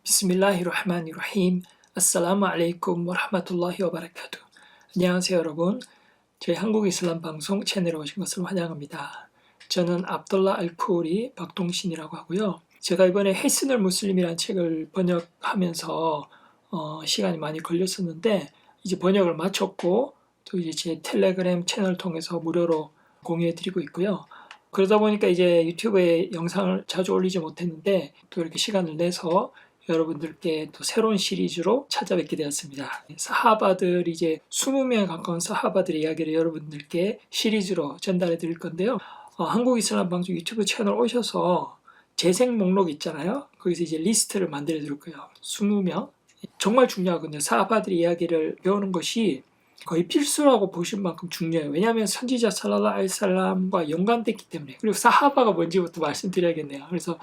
비스밀라히르흐마니르힘. 아살라무 알레이쿰 워라흐마툴라히 와바라카투. 안녕하세요 여러분. 저희 한국이슬람방송 채널에 오신 것을 환영합니다. 저는 압돌라 알쿠리 박동신이라고 하고요. 제가 이번에 헤스널 무슬림이라는 책을 번역하면서 시간이 많이 걸렸었는데 이제 번역을 마쳤고 또 이제 제 텔레그램 채널 통해서 무료로 공유해드리고 있고요. 그러다 보니까 이제 유튜브에 영상을 자주 올리지 못했는데 또 이렇게 시간을 내서 여러분들께 또 새로운 시리즈로 찾아뵙게 되었습니다. 사하바들 이제 20명에 가까운 사하바들의 이야기를 여러분들께 시리즈로 전달해 드릴 건데요. 한국이슬람 방송 유튜브 채널 오셔서 재생 목록 있잖아요. 거기서 이제 리스트를 만들어 드릴 거예요. 20명. 정말 중요하거든요. 사하바들의 이야기를 배우는 것이 거의 필수라고 보실 만큼 중요해요. 왜냐하면 선지자 살랄라후 알aihi 살람과 연관됐기 때문에. 그리고 사하바가 뭔지부터 말씀드려야겠네요. 그래서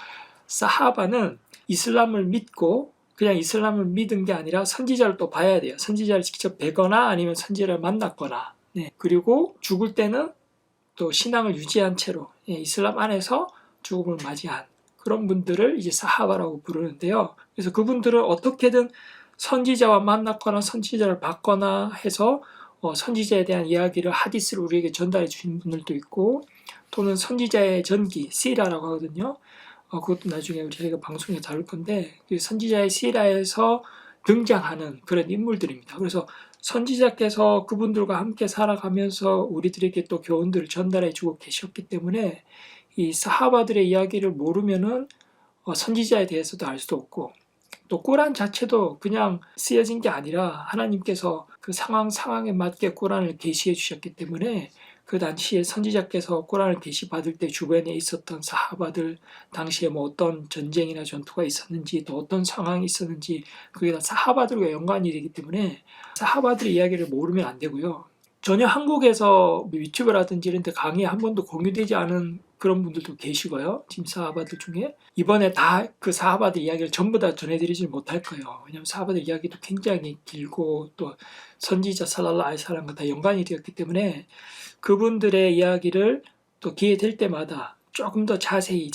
사하바는 이슬람을 믿고 그냥 이슬람을 믿은 게 아니라 선지자를 또 봐야 돼요. 선지자를 직접 뵈거나 아니면 선지자를 만났거나. 그리고 죽을 때는 또 신앙을 유지한 채로 이슬람 안에서 죽음을 맞이한 그런 분들을 이제 사하바라고 부르는데요. 그래서 그분들은 어떻게든 선지자와 만났거나 선지자를 봤거나 해서 선지자에 대한 이야기를 하디스를 우리에게 전달해 주신 분들도 있고 또는 선지자의 전기, 시라라고 하거든요. 그것도 나중에 저희가 방송에 다룰 건데 선지자의 시라에서 등장하는 그런 인물들입니다. 그래서 선지자께서 그분들과 함께 살아가면서 우리들에게 또 교훈들을 전달해 주고 계셨기 때문에 이 사하바들의 이야기를 모르면은 선지자에 대해서도 알 수도 없고 또 꾸란 자체도 그냥 쓰여진 게 아니라 하나님께서 그 상황에 맞게 꾸란을 계시해 주셨기 때문에 그 당시에 선지자께서 꾸란을 계시받을 때 주변에 있었던 사하바들 당시에 뭐 어떤 전쟁이나 전투가 있었는지 또 어떤 상황이 있었는지 그게 다 사하바들과 연관이 되기 때문에 사하바들의 이야기를 모르면 안 되고요. 전혀 한국에서 유튜브라든지 이런 데 강의 한 번도 공유되지 않은 그런 분들도 계시고요. 지금 사하바들 중에 이번에 다 그 사하바들 이야기를 전부 다 전해드리지 못할 거예요. 왜냐하면 사하바들 이야기도 굉장히 길고 또 선지자 살랄라후 알aihi 살람과 다 연관이 되었기 때문에 그분들의 이야기를 또 기회 될 때마다 조금 더 자세히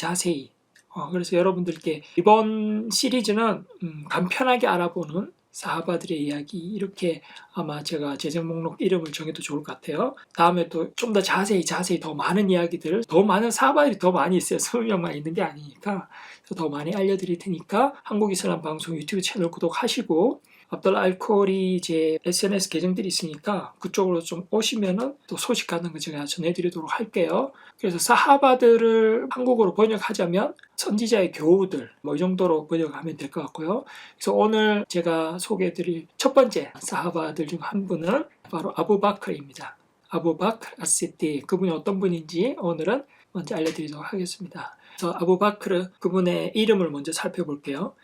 그래서 여러분들께 이번 시리즈는 간편하게 알아보는 사하바들의 이야기 이렇게 아마 제가 재생 목록 이름을 정해도 좋을 것 같아요. 다음에 또 좀 더 자세히 더 많은 이야기들 더 많은 사하바들이 더 많이 있어요. 20명만 있는 게 아니니까 더 많이 알려드릴 테니까 한국이슬람 방송 유튜브 채널 구독하시고 압돌라 알코리 제 SNS 계정들이 있으니까 그쪽으로 좀 오시면은 또 소식 같은 거 제가 전해드리도록 할게요. 그래서 사하바들을 한국어로 번역하자면 선지자의 교우들 이 정도로 번역하면 될 것 같고요. 그래서 오늘 제가 소개해드릴 첫 번째 사하바들 중 한 분은 바로 아부바크르입니다. 아부바크르 아시띠 그분이 어떤 분인지 오늘은 먼저 알려드리도록 하겠습니다. 그래서 아부바크르 그분의 이름을 먼저 살펴볼게요.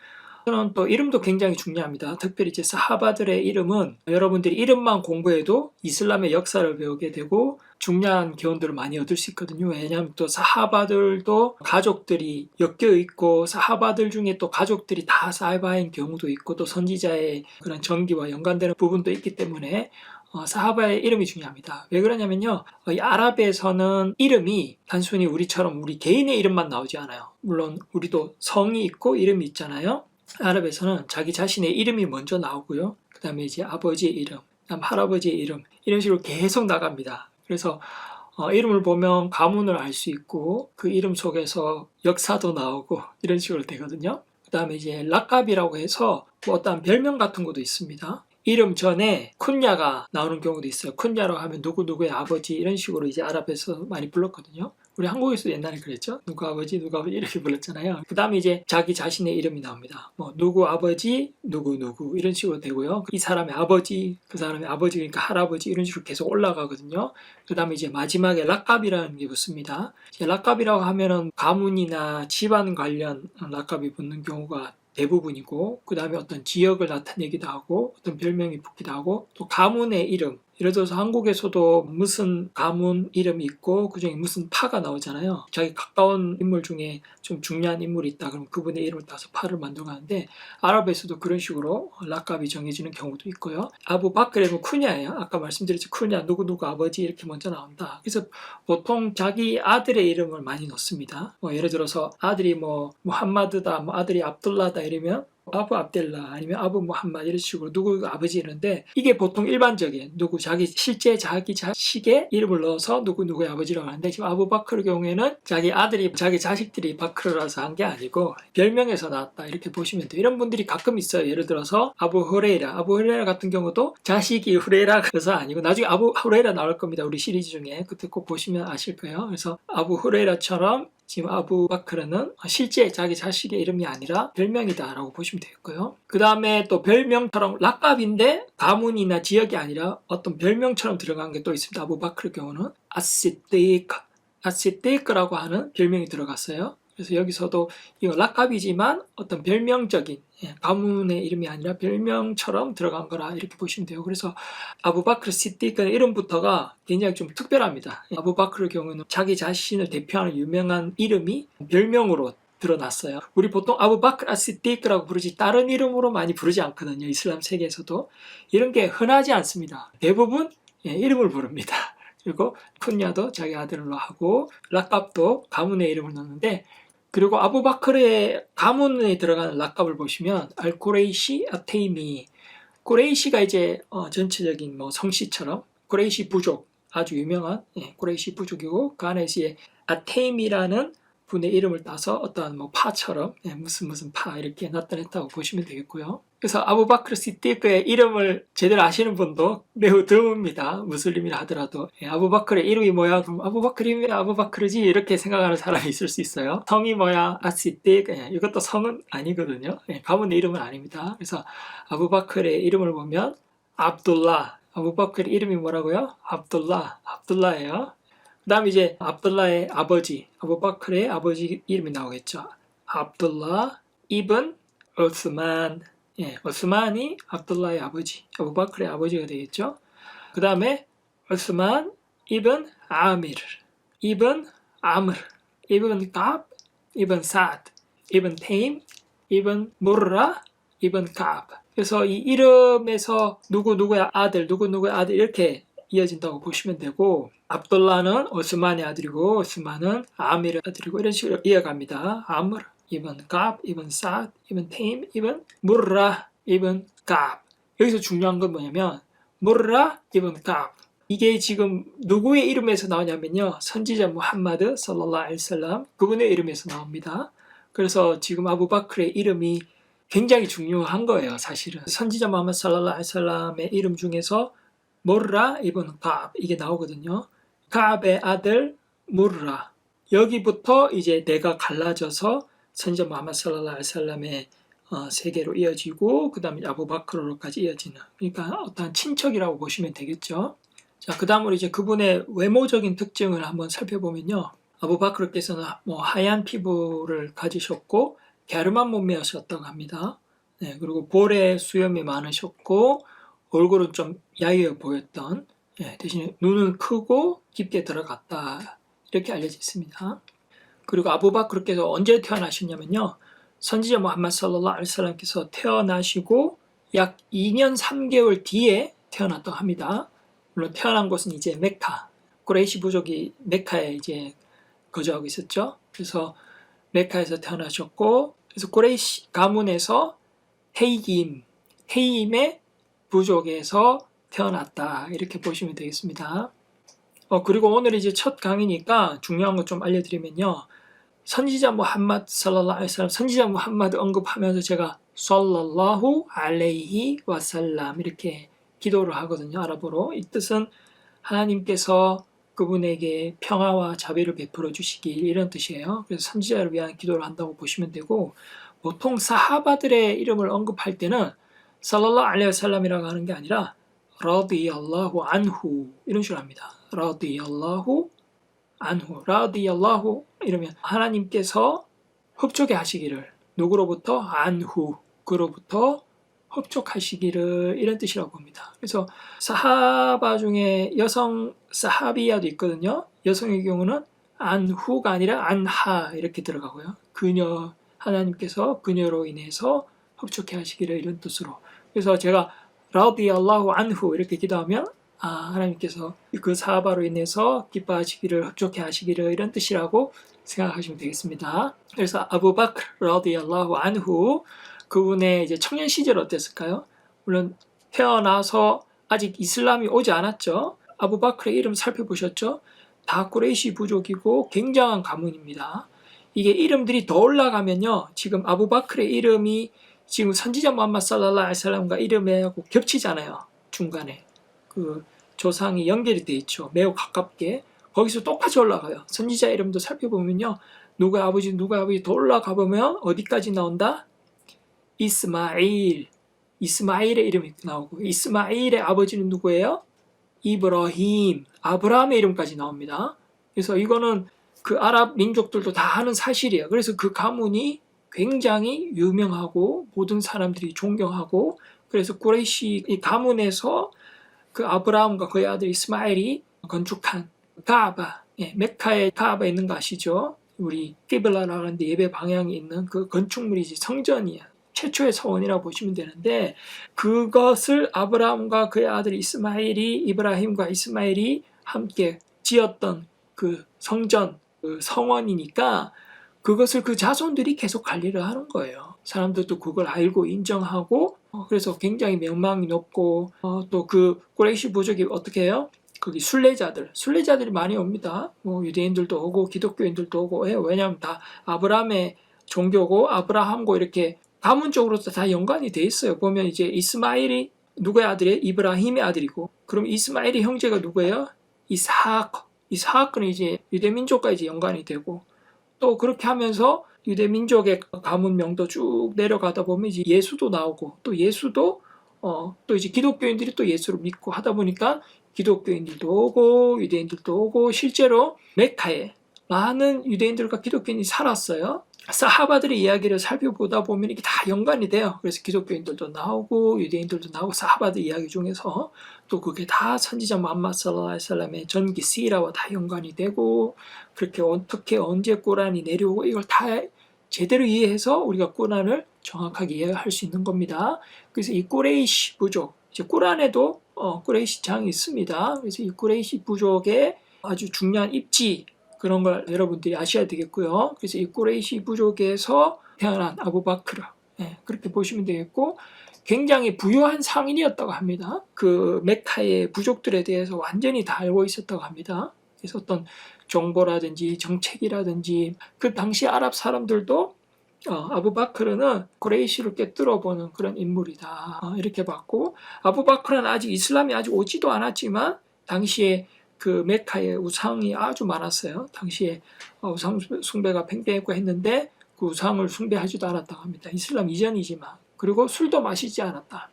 저는 또 이름도 굉장히 중요합니다. 특별히 이제 사하바들의 이름은 여러분들이 이름만 공부해도 이슬람의 역사를 배우게 되고 중요한 교훈들을 많이 얻을 수 있거든요. 왜냐하면 또 사하바들도 가족들이 엮여 있고 사하바들 중에 또 가족들이 다 사하바인 경우도 있고 또 선지자의 그런 전기와 연관되는 부분도 있기 때문에 사하바의 이름이 중요합니다. 왜 그러냐면요. 이 아랍에서는 이름이 단순히 우리처럼 우리 개인의 이름만 나오지 않아요. 물론 우리도 성이 있고 이름이 있잖아요. 아랍에서는 자기 자신의 이름이 먼저 나오고요. 그 다음에 이제 아버지의 이름, 그다음 할아버지의 이름 이런 식으로 계속 나갑니다. 그래서 이름을 보면 가문을 알 수 있고 그 이름 속에서 역사도 나오고 이런 식으로 되거든요. 그 다음에 이제 락갑이라고 해서 뭐 어떤 별명 같은 것도 있습니다. 이름 전에 쿤야가 나오는 경우도 있어요. 쿤야라고 하면 누구누구의 아버지 이런 식으로 이제 아랍에서 많이 불렀거든요. 우리 한국에서 옛날에 그랬죠. 누구 아버지 이렇게 불렀잖아요. 그 다음에 이제 자기 자신의 이름이 나옵니다. 뭐 누구 아버지 누구 이런 식으로 되고요. 이 사람의 아버지 그 사람의 아버지 그러니까 할아버지 이런 식으로 계속 올라가거든요. 그 다음에 이제 마지막에 락갑이라는 게 붙습니다. 락갑이라고 하면은 가문이나 집안 관련 락갑이 붙는 경우가 대부분이고 그 다음에 어떤 지역을 나타내기도 하고 어떤 별명이 붙기도 하고 또 가문의 이름 예를 들어서 한국에서도 무슨 가문 이름이 있고 그중에 무슨 파가 나오잖아요. 자기 가까운 인물 중에 좀 중요한 인물이 있다 그러면 그분의 이름을 따서 파를 만들어 가는데 아랍에서도 그런 식으로 락갑이 정해지는 경우도 있고요. 아부바크르는 쿠냐예요. 아까 말씀드렸죠. 쿠냐 누구누구 아버지 이렇게 먼저 나온다. 그래서 보통 자기 아들의 이름을 많이 넣습니다. 예를 들어서 아들이 뭐 무함마드다 아들이 압둘라다 이러면 아부 압델라 아니면 아부 무함마드 이런 식으로 누구 아버지 이런데 이게 보통 일반적인 누구 실제 자기 자식의 이름을 넣어서 누구의 아버지라고 하는데 지금 아부 바크르 경우에는 자기 아들이 자기 자식들이 바크르라서 한 게 아니고 별명에서 나왔다 이렇게 보시면 돼요. 이런 분들이 가끔 있어요. 예를 들어서 아부 후레이라 같은 경우도 자식이 후레이라서 아니고 나중에 아부 후레이라 나올 겁니다. 우리 시리즈 중에 그때 꼭 보시면 아실 거예요. 그래서 아부 후레이라처럼 지금 아부 바크르는 실제 자기 자식의 이름이 아니라 별명이다라고 보시면 되겠고요. 그 다음에 또 별명처럼 락갑인데 가문이나 지역이 아니라 어떤 별명처럼 들어간 게 또 있습니다. 아부 바크르 경우는 아시테이크라고 하는 별명이 들어갔어요. 그래서 여기서도 이거 락갑이지만 어떤 별명적인 가문의 이름이 아니라 별명처럼 들어간 거라 이렇게 보시면 돼요. 그래서 아부바크르 시띠크의 이름부터가 굉장히 좀 특별합니다. 아부바크르의 경우는 자기 자신을 대표하는 유명한 이름이 별명으로 드러났어요. 우리 보통 아부바크르 아시띠크라고 부르지 다른 이름으로 많이 부르지 않거든요. 이슬람 세계에서도 이런 게 흔하지 않습니다. 대부분 이름을 부릅니다. 그리고 쿤야도 자기 아들로 하고 락갑도 가문의 이름을 넣는데 그리고 아부바크르의 가문에 들어가는 락갑을 보시면 알쿠레이시 아테이미 쿠레이시가 이제 전체적인 성씨처럼 쿠레이시 부족 아주 유명한 쿠레이시 부족이고 그 안에 이제 아테임이라는 분의 이름을 따서 어떠한 파처럼 무슨 파 이렇게 나타냈다고 보시면 되겠고요. 그래서 아부바크르 시띠크의 이름을 제대로 아시는 분도 매우 드뭅니다. 무슬림이라 하더라도 아부바크르의 이름이 뭐야? 그럼 아부바크르면 아부바크르지 이렇게 생각하는 사람이 있을 수 있어요. 성이 뭐야? 아시띠크 이것도 성은 아니거든요. 가문의 이름은 아닙니다. 그래서 아부바크르의 이름을 보면 압둘라 아부바크르의 이름이 뭐라고요? 압둘라예요. 그 다음 이제 압둘라의 아버지 아부바크르의 아버지 이름이 나오겠죠. 압둘라 이븐 우스만 우스만이 압둘라의 아버지 아부바크르의 아버지가 되겠죠. 그 다음에 우스만 이븐 아미르 이븐 아므르 이븐 갑 이븐 사드 이븐 테임 이븐 무르라 이븐 갑 그래서 이 이름에서 누구의 아들 이렇게 이어진다고 보시면 되고 압둘라는 오스만의 아들이고 오스만은 아미르의 아들이고 이런 식으로 이어갑니다. 아므르 이븐 갑 이븐 사드 이븐 테임 이븐 무르라 이븐 갑 여기서 중요한 건 뭐냐면 무르라 이븐 갑 이게 지금 누구의 이름에서 나오냐면요 선지자 무함마드 살랄라hu 알aihi wasallam 그분의 이름에서 나옵니다. 그래서 지금 아부바크르의 이름이 굉장히 중요한 거예요. 사실은 선지자 무함마드 살랄라hu 알aihi wasallam의 이름 중에서 무르라 이븐 갑 이게 나오거든요. 갑의 아들 무르라 여기부터 이제 내가 갈라져서 선지자 무함마드 살랄라hu 알aihi wasallam의 세계로 이어지고 그 다음에 아부바크르로까지 이어지는 그러니까 어떤 친척이라고 보시면 되겠죠. 자, 그 다음으로 이제 그분의 외모적인 특징을 한번 살펴보면요. 아부바크르께서는 하얀 피부를 가지셨고 갸름한 몸매였었다고 합니다. 그리고 볼에 수염이 많으셨고 얼굴은 좀 야위어 보였던 대신에 눈은 크고 깊게 들어갔다 이렇게 알려져 있습니다. 그리고 아부바크르께서 언제 태어나셨냐면요. 선지자 무함마드 살랄라후 알aihi wasallam께서 태어나시고 약 2년 3개월 뒤에 태어났다고 합니다. 물론 태어난 곳은 이제 메카, 쿠레이시 부족이 메카에 이제 거주하고 있었죠. 그래서 메카에서 태어나셨고, 그래서 쿠레이시 가문에서 헤임의 부족에서 태어났다 이렇게 보시면 되겠습니다. 그리고 오늘 이제 첫 강의니까 중요한 거 좀 알려드리면요. 선지자 무함마드 살랄라후 알aihi wasallam 선지자 무함마드 언급하면서 제가 살랄라후 알aihi wasallam 이렇게 기도를 하거든요. 아랍어로. 이 뜻은 하나님께서 그분에게 평화와 자비를 베풀어 주시길 이런 뜻이에요. 그래서 선지자를 위한 기도를 한다고 보시면 되고 보통 사하바들의 이름을 언급할 때는 살랄라후 알aihi wasallam이라고 하는 게 아니라 라디알라후 안후 이런 식으로 합니다. 라디알라후 안후 라디알라후 이러면 하나님께서 흡족해 하시기를 누구로부터 안후 그로부터 흡족하시기를 이런 뜻이라고 봅니다. 그래서 사하바 중에 여성 사하비야도 있거든요. 여성의 경우는 안후가 아니라 안하 이렇게 들어가고요. 그녀 하나님께서 그녀로 인해서 흡족해 하시기를 이런 뜻으로. 그래서 제가 라디알라후 안후 이렇게 기도하면 하나님께서 그 사하바로 인해서 기뻐하시기를 흡족해 하시기를 이런 뜻이라고 생각하시면 되겠습니다. 그래서 아부바크르 라디알라후 안후 그분의 이제 청년 시절 어땠을까요? 물론 태어나서 아직 이슬람이 오지 않았죠. 아부바크르의 이름 살펴보셨죠? 다 꾸레이시 부족이고 굉장한 가문입니다. 이게 이름들이 더 올라가면요. 지금 아부바크르의 이름이 지금 선지자 무함마드 살랄라hu 알aihi wasallam과 이름하고 겹치잖아요. 중간에. 그 조상이 연결이 돼 있죠. 매우 가깝게. 거기서 똑같이 올라가요. 선지자 이름도 살펴보면요. 누가 아버지 더 올라가 보면 어디까지 나온다? 이스마일. 이스마일의 이름이 나오고, 이스마일의 아버지는 누구예요? 이브라힘. 아브라함의 이름까지 나옵니다. 그래서 이거는 그 아랍 민족들도 다 아는 사실이에요. 그래서 그 가문이 굉장히 유명하고 모든 사람들이 존경하고, 그래서 꾸레이시 이 가문에서 그 아브라함과 그의 아들 이스마일이 건축한 카아바, 메카에 카아바 있는 거 아시죠? 우리 끼블라라고 하는데 예배 방향이 있는 그 건축물이지 성전이야. 최초의 서원이라고 보시면 되는데, 그것을 아브라함과 그의 아들 이브라힘과 이스마일이 함께 지었던 그 성전, 그 성원이니까 그것을 그 자손들이 계속 관리를 하는 거예요. 사람들도 그걸 알고 인정하고, 그래서 굉장히 명망이 높고, 또 그 꾸레이시 부족이 어떻게 해요? 거기 순례자들이 많이 옵니다. 뭐 유대인들도 오고 기독교인들도 오고 해요. 왜냐하면 다 아브라함의 종교고 아브라함고 이렇게 가문적으로 다 연관이 돼 있어요. 보면 이제 이스마일이 누구의 아들이에요? 이브라힘의 아들이고, 그럼 이스마일의 형제가 누구예요? 이스하크는 이제 유대민족과 이제 연관이 되고, 또 그렇게 하면서 유대민족의 가문명도 쭉 내려가다 보면 이제 예수도 나오고, 또 예수도 또 이제 기독교인들이 또 예수를 믿고 하다 보니까 기독교인들도 오고 유대인들도 오고, 실제로 메카에 많은 유대인들과 기독교인이 살았어요. 사하바들의 이야기를 살펴보다 보면 이게 다 연관이 돼요. 그래서 기독교인들도 나오고 유대인들도 나오고, 사하바들 이야기 중에서 또 그게 다 선지자 무함마드 살랄라후 알aihi wasallam의 전기 시라와 다 연관이 되고, 그렇게 어떻게 언제 꾸란이 내려오고 이걸 다 제대로 이해해서 우리가 꾸란을 정확하게 이해할 수 있는 겁니다. 그래서 이 꾸레이시 부족, 이제 꾸란에도 꾸레이시 장이 있습니다. 그래서 이 꾸레이시 부족의 아주 중요한 입지, 그런 걸 여러분들이 아셔야 되겠고요. 그래서 이 꾸레이시 부족에서 태어난 아부바크르, 그렇게 보시면 되겠고, 굉장히 부유한 상인이었다고 합니다. 그 메카의 부족들에 대해서 완전히 다 알고 있었다고 합니다. 그래서 어떤 정보라든지 정책이라든지, 그 당시 아랍 사람들도 아부바크르는 꾸레이시를 꿰뚫어보는 그런 인물이다, 이렇게 봤고, 아부바크르는 아직 이슬람이 아직 오지도 않았지만 당시에 그 메카의 우상이 아주 많았어요. 당시에 우상 숭배가 팽팽했고 했는데 그 우상을 숭배하지도 않았다고 합니다. 이슬람 이전이지만. 그리고 술도 마시지 않았다.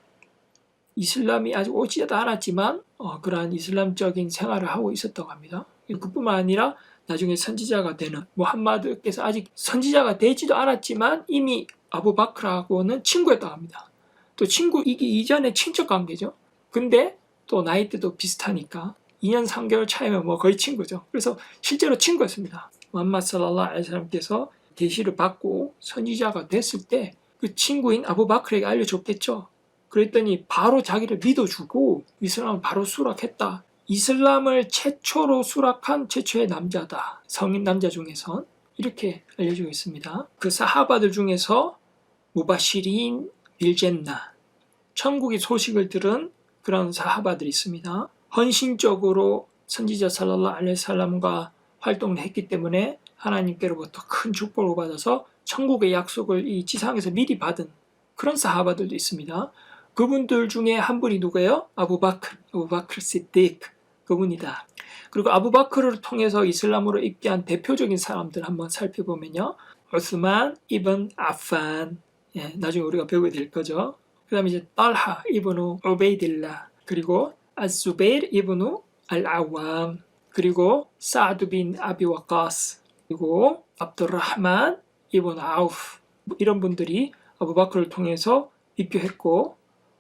이슬람이 아직 오지도 않았지만 그러한 이슬람적인 생활을 하고 있었다고 합니다. 그뿐만 아니라 나중에 선지자가 되는 무함마드께서 아직 선지자가 되지도 않았지만 이미 아부바크르하고는 친구였다고 합니다. 또 친구이기 이전에 친척 관계죠. 근데 또 나이대도 비슷하니까 2년 3개월 차이면 뭐 거의 친구죠. 그래서 실제로 친구였습니다. 무함마드 살랄라후 알aihi wasallam께서 계시를 받고 선지자가 됐을 때 그 친구인 아부바크르에게 알려줬겠죠. 그랬더니 바로 자기를 믿어주고 이슬람을 바로 수락했다. 이슬람을 최초로 수락한 최초의 남자다. 성인 남자 중에선. 이렇게 알려지고 있습니다. 그 사하바들 중에서 무바시린 빌젠나, 천국의 소식을 들은 그런 사하바들이 있습니다. 헌신적으로 선지자 살랄라후 알aihi wasallam과 활동을 했기 때문에 하나님께로부터 큰 축복을 받아서 천국의 약속을 이 지상에서 미리 받은 그런 사하바들도 있습니다. 그분들 중에 한 분이 누구예요? 아부바크르 시디크, 그분이다. 그리고 아부바크르를 통해서 이슬람으로 입기한 대표적인 사람들 한번 살펴보면요, 우스만 이븐 아판, 나중에 우리가 배우게 될 거죠. 그 다음에 이제 딸하 이브누 우베이딜라, 그리고 아즈베일 이브누 알아왑, 그리고 사드 빈 아비 와카스, 그리고 압두르흐만 이븐 아우프, 이런 분들이 아부바크르를 통해서 입교했고,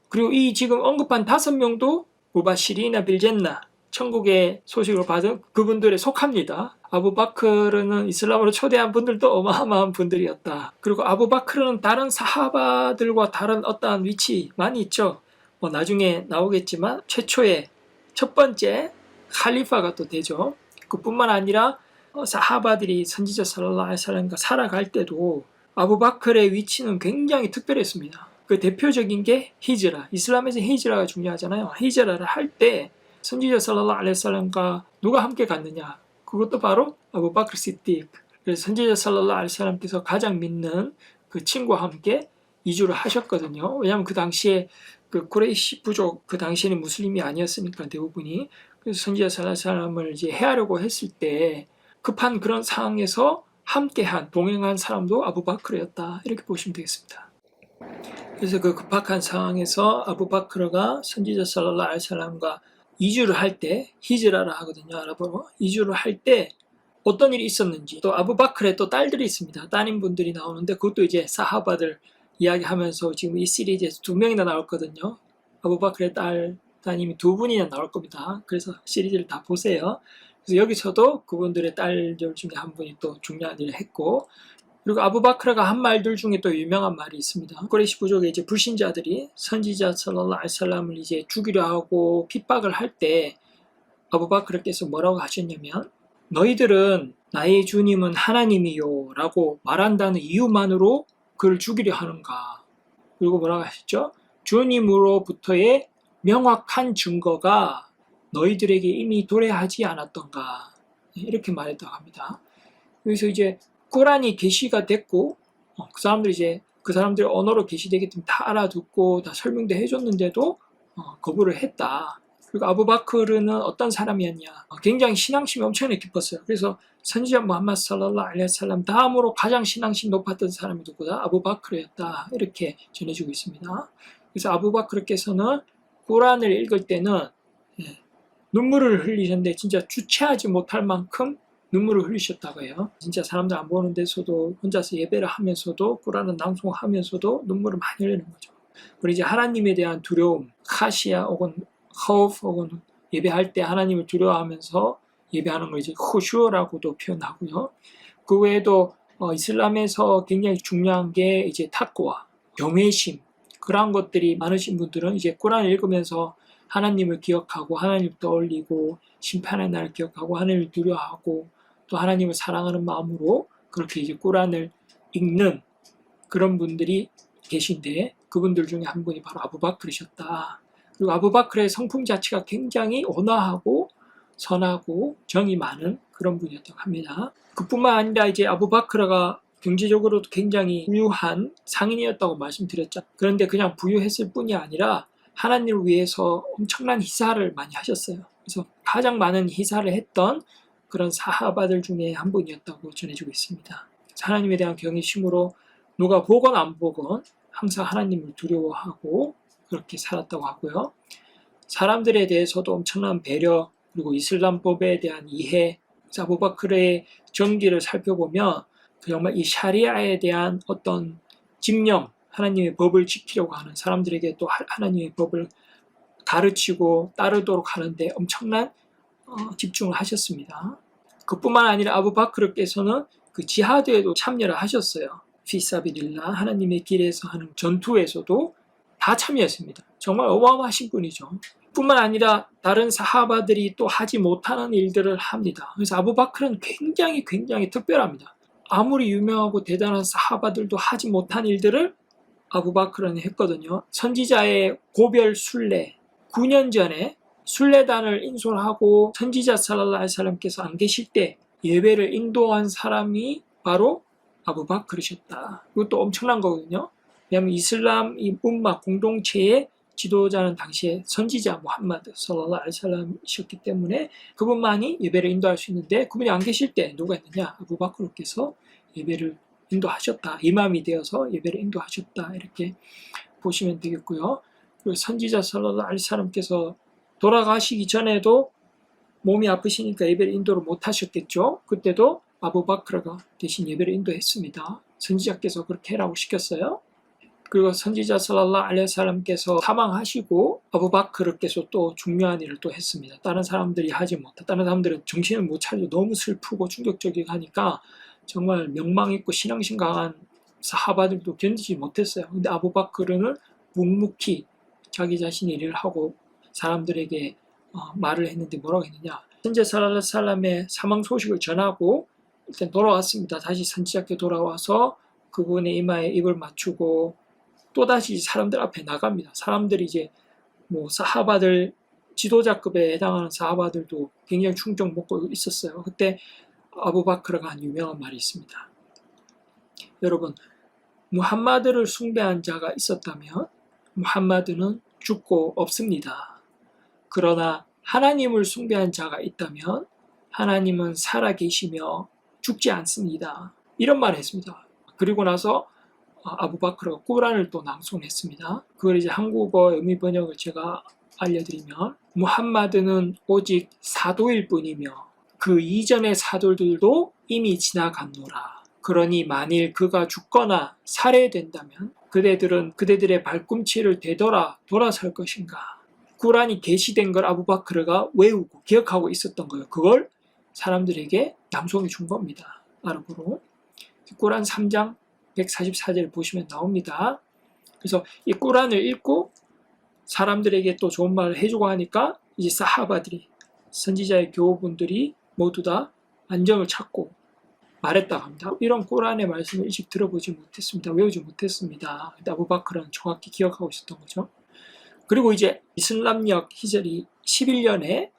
그리고 이 지금 언급한 5명도 무바시리나 빌젠나, 천국의 소식을 받은 그분들에 속합니다. 아부바크르는 이슬람으로 초대한 분들도 어마어마한 분들이었다. 그리고 아부바크르는 다른 사하바들과 다른 어떠한 위치 많이 있죠. 뭐 나중에 나오겠지만 최초의 첫 번째 칼리파가 또 되죠. 그뿐만 아니라 사하바들이 선지자 살랄라후 알aihi wasallam과 살아갈 때도 아부바크르의 위치는 굉장히 특별했습니다. 그 대표적인 게 히즈라. 이슬람에서 히즈라가 중요하잖아요. 히즈라를 할 때 선지자 살랄라hu 알ai히 wasallam과 누가 함께 갔느냐? 그것도 바로 아부바크르 시띠크. 그래서 선지자 살랄라hu 알ai히 wasallam께서 가장 믿는 그 친구와 함께 이주를 하셨거든요. 왜냐하면 그 당시에 그 쿠레이시 부족, 그 당시에는 무슬림이 아니었으니까 대부분이. 그래서 선지자 살랄라hu 알ai히 wasallam을 이제 해하려고 했을 때 급한 그런 상황에서 함께한, 동행한 사람도 아부바크르였다. 이렇게 보시면 되겠습니다. 그래서 그 급박한 상황에서 아부바크르가 선지자 살랄라hu 알ai히 wasallam과 이주를 할 때, 히즈라라 하거든요, 아랍어로. 이주를 할 때 어떤 일이 있었는지, 또 아부바크르의 또 딸들이 있습니다. 따님분들이 나오는데 그것도 이제 사하바들 이야기하면서 지금 이 시리즈에서 2명이나 나왔거든요. 아부바크르의 따님이 2분이나 나올 겁니다. 그래서 시리즈를 다 보세요. 그래서 여기서도 그분들의 딸들 중에 한 분이 또 중요한 일을 했고, 그리고 아부바크르가 한 말들 중에 또 유명한 말이 있습니다. 쿠레이시 부족의 이제 불신자들이 선지자 살랄라후 알aihi wasallam을 이제 죽이려 하고 핍박을 할 때 아부바크르께서 뭐라고 하셨냐면, 너희들은 나의 주님은 하나님이요 라고 말한다는 이유만으로 그를 죽이려 하는가? 그리고 뭐라고 하셨죠? 주님으로부터의 명확한 증거가 너희들에게 이미 도래하지 않았던가? 이렇게 말했다고 합니다. 그래서 이제 꾸란이 계시가 됐고, 그 사람들이 이제 그 사람들의 언어로 계시되기 때문에 다 알아듣고 다 설명도 해줬는데도 거부를 했다. 그리고 아부바크르는 어떤 사람이었냐? 굉장히 신앙심이 엄청나게 깊었어요. 그래서 선지자 무함마드 살랄라후 알aihi wasallam 다음으로 가장 신앙심이 높았던 사람이 누구다? 아부바크르였다. 이렇게 전해주고 있습니다. 그래서 아부바크르께서는 꾸란을 읽을 때는 눈물을 흘리셨는데 진짜 주체하지 못할 만큼 눈물을 흘리셨다고 해요. 진짜 사람들 안 보는 데서도 혼자서 예배를 하면서도 꾸란을 낭송하면서도 눈물을 많이 흘리는 거죠. 그리고 이제 하나님에 대한 두려움, 카시아 혹은 허프 혹은 예배할 때 하나님을 두려워하면서 예배하는 걸 이제 후슈라고도 표현하고요. 그 외에도 이슬람에서 굉장히 중요한 게 이제 탁과, 경외심, 그러한 것들이 많으신 분들은 이제 꾸란을 읽으면서 하나님을 기억하고 하나님을 떠올리고 심판의 날을 기억하고 하나님을 두려워하고 또 하나님을 사랑하는 마음으로 그렇게 이제 꾸란을 읽는 그런 분들이 계신데, 그분들 중에 한 분이 바로 아부바크르셨다. 그리고 아부바크르의 성품 자체가 굉장히 온화하고 선하고 정이 많은 그런 분이었다고 합니다. 그뿐만 아니라 이제 아부바크르가 경제적으로도 굉장히 부유한 상인이었다고 말씀드렸죠. 그런데 그냥 부유했을 뿐이 아니라 하나님을 위해서 엄청난 희사를 많이 하셨어요. 그래서 가장 많은 희사를 했던 그런 사하바들 중에 한 분이었다고 전해지고 있습니다. 하나님에 대한 경외심으로 누가 보건 안 보건 항상 하나님을 두려워하고 그렇게 살았다고 하고요. 사람들에 대해서도 엄청난 배려, 그리고 이슬람법에 대한 이해, 아부바크르의 정기를 살펴보면 정말 이 샤리아에 대한 어떤 집념, 하나님의 법을 지키려고 하는 사람들에게 또 하나님의 법을 가르치고 따르도록 하는데 엄청난 집중을 하셨습니다. 그뿐만 아니라 아부바크르께서는 그 지하드에도 참여를 하셨어요. 피사비릴라, 하나님의 길에서 하는 전투에서도 다 참여했습니다. 정말 어마어마하신 분이죠. 뿐만 아니라 다른 사하바들이 또 하지 못하는 일들을 합니다. 그래서 아부바크르는 굉장히 특별합니다. 아무리 유명하고 대단한 사하바들도 하지 못한 일들을 아부바크르는 했거든요. 선지자의 고별 순례, 9년 전에 순례단을 인솔하고 선지자 살랄라후 알aihi wasallam께서 안 계실 때 예배를 인도한 사람이 바로 아부바크르셨다. 이것도 엄청난 거거든요. 왜냐하면 이슬람 이 umma 공동체의 지도자는 당시에 선지자 무함마드 살랄라후 알aihi wasallam이셨기 때문에 그분만이 예배를 인도할 수 있는데, 그분이 안 계실 때 누가 있느냐? 아부바크르께서 예배를 인도하셨다. 이맘이 되어서 예배를 인도하셨다. 이렇게 보시면 되겠고요. 그리고 선지자 살랄라후 알aihi wasallam께서 돌아가시기 전에도 몸이 아프시니까 예배를 인도를 못 하셨겠죠. 그때도 아부바크르가 대신 예배를 인도했습니다. 선지자께서 그렇게 해라고 시켰어요. 그리고 선지자 살랄라후 알aihi wasallam께서 사망하시고 아부바크르께서 또 중요한 일을 또 했습니다. 다른 사람들이 하지 못한, 다른 사람들은 정신을 못 차리고 너무 슬프고 충격적이고 하니까 정말 명망 있고 신앙심 강한 사하바들도 견디지 못했어요. 근데 아부바크르는 묵묵히 자기 자신의 일을 하고 사람들에게 말을 했는데 뭐라고 했느냐? 선지자 살랄라후 알ai히 wasallam의 사망 소식을 전하고 일단 돌아왔습니다. 다시 선지자께 돌아와서 그분의 이마에 입을 맞추고 또다시 사람들 앞에 나갑니다. 사람들이 이제 뭐 사하바들, 지도자급에 해당하는 사하바들도 굉장히 충격 먹고 있었어요. 그때 아부바크르가 한 유명한 말이 있습니다. 여러분, 무함마드를 숭배한 자가 있었다면 무함마드는 죽고 없습니다. 그러나 하나님을 숭배한 자가 있다면 하나님은 살아계시며 죽지 않습니다. 이런 말을 했습니다. 그리고 나서 아부바크르가 꾸란을 또 낭송했습니다. 그걸 이제 한국어 의미 번역을 제가 알려드리면, 무함마드는 오직 사도일 뿐이며 그 이전의 사도들도 이미 지나갔노라. 그러니 만일 그가 죽거나 살해된다면 그대들은 그대들의 발꿈치를 되돌아 돌아설 것인가. 꾸란이 계시된 걸 아부바크르가 외우고 기억하고 있었던 거예요. 그걸 사람들에게 낭송해 준 겁니다. 아랍어로. 꾸란 3장 144절 보시면 나옵니다. 그래서 이 꾸란을 읽고 사람들에게 또 좋은 말을 해주고 하니까 이제 사하바들이, 선지자의 교우분들이 모두 다 안정을 찾고 말했다고 합니다. 이런 꾸란의 말씀을 일찍 들어보지 못했습니다. 외우지 못했습니다. 아부바크르는 정확히 기억하고 있었던 거죠. 그리고 이제 이슬람력 히저리 11년에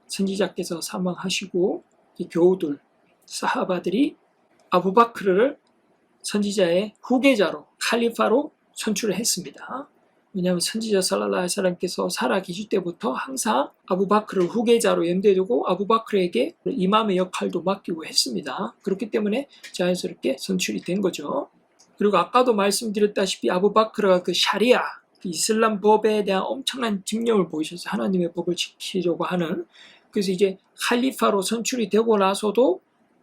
선지자께서 사망하시고 이 교우들, 사하바들이 아부바크르를 선지자의 후계자로, 칼리파로 선출을 했습니다. 왜냐하면 선지자 살랄라후 알aihi wasallam께서 살아계실 때부터 항상 아부바크르를 후계자로 염두에 두고 아부바크르에게 이맘의 역할도 맡기고 했습니다. 그렇기 때문에 자연스럽게 선출이 된 거죠. 그리고 아까도 말씀드렸다시피 아부바크르가 그 샤리아, 그 이슬람 법에 대한 엄청난 집념을 보이셔서 하나님의 법을 지키려고 하는, 그래서 이제 칼리파로 선출이 되고 나서도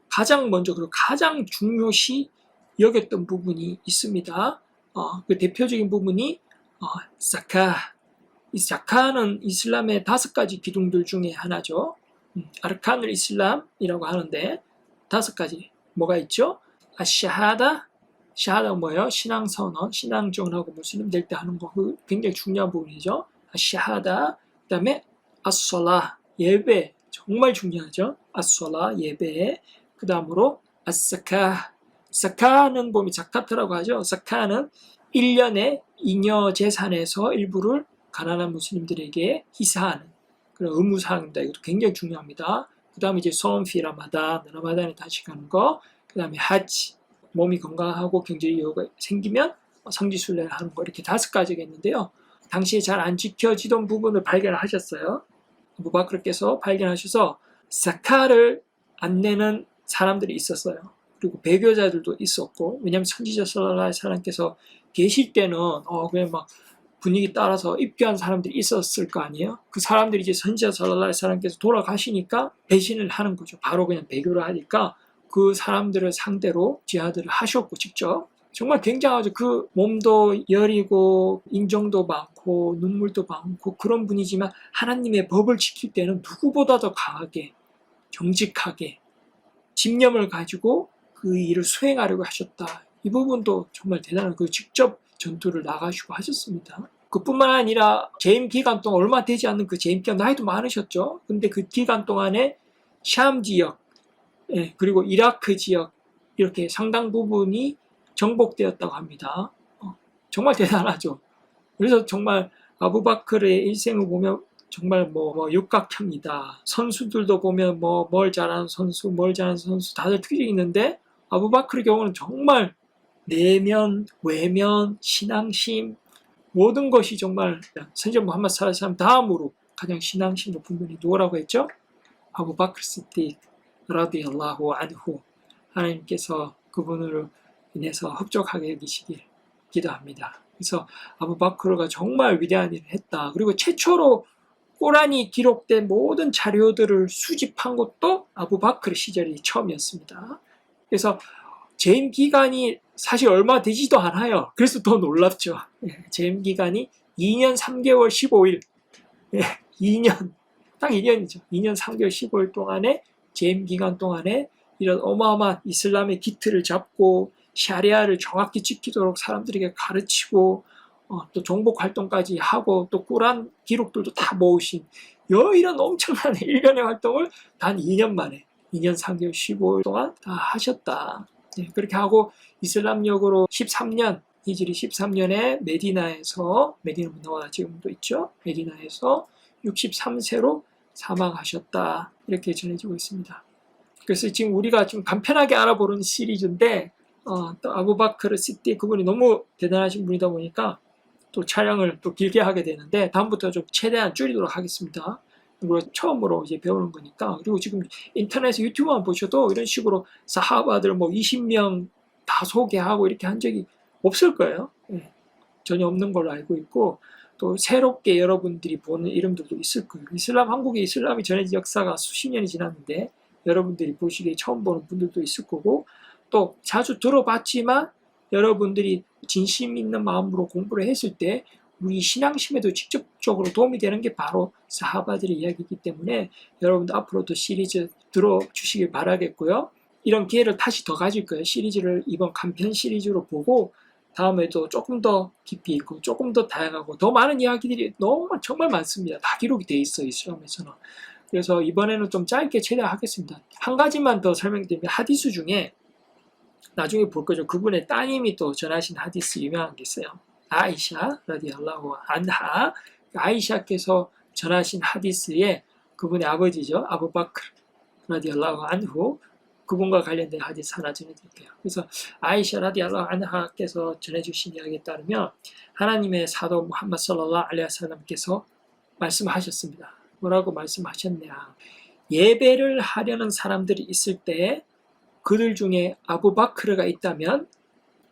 가장 먼저 그리고 가장 중요시 여겼던 부분이 있습니다. 그 대표적인 부분이 자카. 이 자카는 이슬람의 5가지 기둥들 중에 하나죠. 아르칸을 이슬람이라고 하는데 5가지 뭐가 있죠? 아샤하다. 샤하다가 뭐예요? 신앙선언, 신앙정하고 무슬림 될 때 하는 거, 그 굉장히 중요한 부분이죠. 아샤하다. 그 다음에 아솔라, 예배, 정말 중요하죠. 아솔라, 예배. 그 다음으로 아사카. 사카는 보면 자카트라고 하죠. 사카는 1년에 잉여 재산에서 일부를 가난한 무슬림들에게 희사하는 그런 의무사항입니다. 이것도 굉장히 중요합니다. 그 다음에 이제 소음피 라마단에 다시 가는 거, 그 다음에 하지, 몸이 건강하고 경제적 여유가 생기면 성지순례를 하는 거, 이렇게 5가지가 있는데요. 당시에 잘 안 지켜지던 부분을 발견하셨어요. 아부바크르께서 발견하셔서 사카를 안 내는 사람들이 있었어요. 그리고 배교자들도 있었고, 왜냐하면 선지자 살랄라후 알aihi wasallam께서 계실 때는 그냥 막 분위기 따라서 입교한 사람들이 있었을 거 아니에요. 그 사람들이 이제 선지자 살랄라후 알aihi wasallam께서 돌아가시니까 배신을 하는 거죠. 바로 그냥 배교를 하니까 그 사람들을 상대로 지하드를 하셨고, 직접 정말 굉장하죠. 그 몸도 여리고 인정도 많고 눈물도 많고 그런 분이지만 하나님의 법을 지킬 때는 누구보다도 강하게, 정직하게 집념을 가지고 그 일을 수행하려고 하셨다. 이 부분도 정말 대단한, 그 직접 전투를 나가시고 하셨습니다. 그뿐만 아니라 재임 기간 동안 얼마 되지 않는 그 재임 기간, 나이도 많으셨죠. 근데 그 기간 동안에 샴 지역, 그리고 이라크 지역, 이렇게 상당 부분이 정복되었다고 합니다. 정말 대단하죠. 그래서 정말 아부바크르의 일생을 보면 정말 육각형이다. 선수들도 보면 뭘 잘하는 선수, 뭘 잘하는 선수 다들 특징이 있는데, 아부바크르의 경우는 정말 내면, 외면, 신앙심, 모든 것이 정말 선지자 무함마드 살랄라후 알aihi wasallam 다음으로 가장 신앙심 높은 분이 누구라고 했죠? 아부바크르 시딕 라디알라후 안후. 하나님께서 그분을 인해서 흡족하게 여기시길 기도합니다. 그래서 아부바크르가 정말 위대한 일을 했다. 그리고 최초로 꾸란이 기록된 모든 자료들을 수집한 것도 아부바크르 시절이 처음이었습니다. 그래서 재임 기간이 사실 얼마 되지도 않아요. 그래서 더 놀랍죠. 재임 기간이 2년 3개월 15일. 2년, 딱 2년이죠. 2년 3개월 15일 동안에 재임 기간 동안에 이런 어마어마한 이슬람의 기틀을 잡고 샤리아를 정확히 지키도록 사람들에게 가르치고 또 정복 활동까지 하고 또 꾸란 기록들도 다 모으신 이런 엄청난 일련의 활동을 단 2년 만에 2년 3개월 15일 동안 다 하셨다. 그렇게 하고 이슬람력으로 13년, 히지리 13년에 메디나 문화와 지금도 있죠. 메디나에서 63세로 사망하셨다. 이렇게 전해지고 있습니다. 그래서 지금 우리가 좀 간편하게 알아보는 시리즈인데 또 아부바크르 시띠 그분이 너무 대단하신 분이다 보니까 또 촬영을 또 길게 하게 되는데 다음부터 좀 최대한 줄이도록 하겠습니다. 그리고 처음으로 이제 배우는 거니까. 그리고 지금 인터넷 유튜브만 보셔도 이런 식으로 사하바들 뭐 20명 다 소개하고 이렇게 한 적이 없을 거예요. 전혀 없는 걸로 알고 있고 또 새롭게 여러분들이 보는 이름들도 있을 거예요. 한국에 이슬람이 전해진 역사가 수십 년이 지났는데 여러분들이 보시기에 처음 보는 분들도 있을 거고 또 자주 들어봤지만 여러분들이 진심 있는 마음으로 공부를 했을 때 우리 신앙심에도 직접적으로 도움이 되는 게 바로 사하바들의 이야기이기 때문에 여러분들 앞으로도 시리즈 들어주시길 바라겠고요. 이런 기회를 다시 더 가질 거예요. 시리즈를 이번 간편 시리즈로 보고 다음에도 조금 더 깊이 있고 조금 더 다양하고 더 많은 이야기들이 정말 많습니다. 다 기록이 돼 있어요. 이슬람에서는. 그래서 이번에는 좀 짧게 최대한 하겠습니다. 한 가지만 더 설명드리면 하디스 중에 나중에 볼 거죠. 그분의 따님이 또 전하신 하디스 유명한 게 있어요. 아이샤 라디알라후 안하, 아이샤께서 전하신 하디스에 그분의 아버지죠. 아부바크르 라디알라후 안후, 그분과 관련된 하디스 하나 전해드릴게요. 그래서 아이샤 라디알라후 안하께서 전해주신 이야기에 따르면 하나님의 사도 무함마드 살랄라후 알레이히 와살람께서 말씀하셨습니다. 뭐라고 말씀하셨냐. 예배를 하려는 사람들이 있을 때 그들 중에 아부바크르가 있다면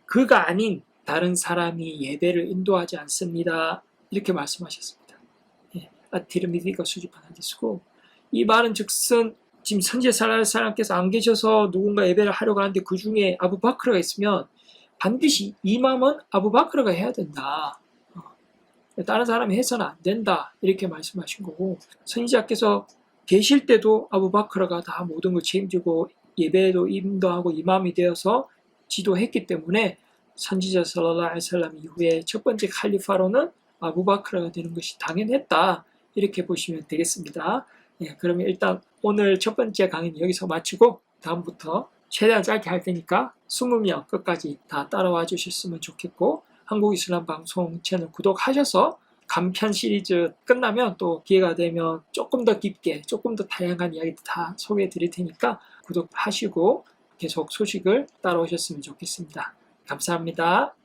그가 아닌 다른 사람이 예배를 인도하지 않습니다. 이렇게 말씀하셨습니다. 아티르미디가 수집한 하디스고, 이 말은 즉슨 지금 현재 살 사람께서 안 계셔서 누군가 예배를 하려고 하는데 그 중에 아부바크르가 있으면 반드시 이맘은 아부바크르가 해야 된다. 다른 사람이 해서는 안 된다. 이렇게 말씀하신 거고, 선지자께서 계실 때도 아부바크르가 다 모든 걸 책임지고 예배도 인도하고 이맘이 되어서 지도했기 때문에 선지자 살랄라후 알aihi wasallam 이후에 첫 번째 칼리파로는 아부바크르가 되는 것이 당연했다. 이렇게 보시면 되겠습니다. 그러면 일단 오늘 첫 번째 강의는 여기서 마치고 다음부터 최대한 짧게 할 테니까 20명 끝까지 다 따라와 주셨으면 좋겠고 한국이슬람 방송 채널 구독하셔서 간편 시리즈 끝나면 또 기회가 되면 조금 더 깊게 조금 더 다양한 이야기도 다 소개해 드릴 테니까 구독하시고 계속 소식을 따라오셨으면 좋겠습니다. 감사합니다.